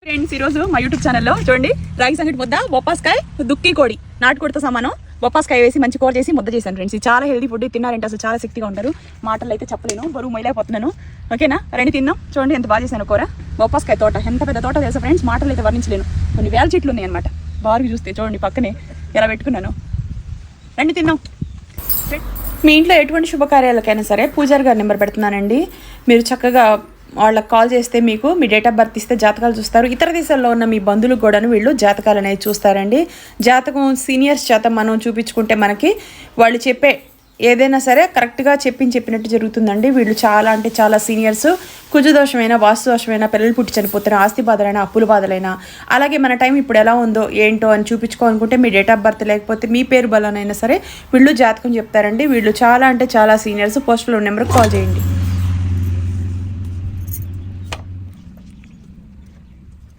Friends ఈరోజు మా YouTube ఛానల్లో చూడండి రాగి సంగటి ముద్ద బొప్పాస్కాయ దుక్కి కోడి నాటుకోడితో సమానం బొప్పాస్కాయ వేసి మంచి కూర చేసి ముద్ద చేశాను ఫ్రెండ్స్. ఇది చాలా హెల్దీ ఫుడ్. తిన్నారంటే అసలు చాలా శక్తిగా ఉంటారు. మాటలు అయితే చెప్పలేను, బరువు మైలేకపోతున్నాను. ఓకేనా, రండి తిన్నాం. చూడండి ఎంత బాగా చేశాను కూర. బొప్పాస్కాయ తోట ఎంత పెద్ద తోట తెలుసా ఫ్రెండ్స్, మాటలు అయితే వర్ణించలేను. కొన్ని వేల చెట్లు ఉన్నాయి అనమాట. బాగా చూస్తే చూడండి పక్కనే ఎలా పెట్టుకున్నాను. రండి తిన్నాం. మీ ఇంట్లో ఎటువంటి శుభకార్యాలకైనా సరే పూజారి గారి నెంబర్ పెడుతున్నానండి. మీరు చక్కగా వాళ్ళకి కాల్ చేస్తే మీకు మీ డేట్ ఆఫ్ బర్త్ ఇస్తే జాతకాలు చూస్తారు. ఇతర దేశాల్లో ఉన్న మీ బంధువులకు కూడాను వీళ్ళు జాతకాలు అనేది చూస్తారండి. జాతకం సీనియర్స్ చేత మనం చూపించుకుంటే మనకి వాళ్ళు చెప్పే ఏదైనా సరే కరెక్ట్గా చెప్పినట్టు జరుగుతుందండి. వీళ్ళు చాలా అంటే చాలా సీనియర్స్. కుజదోషమైన, వాస్తు దోషమైన, పిల్లలు పుట్టి చనిపోతున్న, ఆస్తి బాధలైనా, అప్పుల బాధలైనా, అలాగే మన టైం ఇప్పుడు ఎలా ఉందో ఏంటో అని చూపించుకోవాలనుకుంటే మీ డేట్ ఆఫ్ బర్త్ లేకపోతే మీ పేరు బలనైనా సరే వీళ్ళు జాతకం చెప్తారండి. వీళ్ళు చాలా అంటే చాలా సీనియర్స్. పోస్టులో నెంబర్కి కాల్ చేయండి.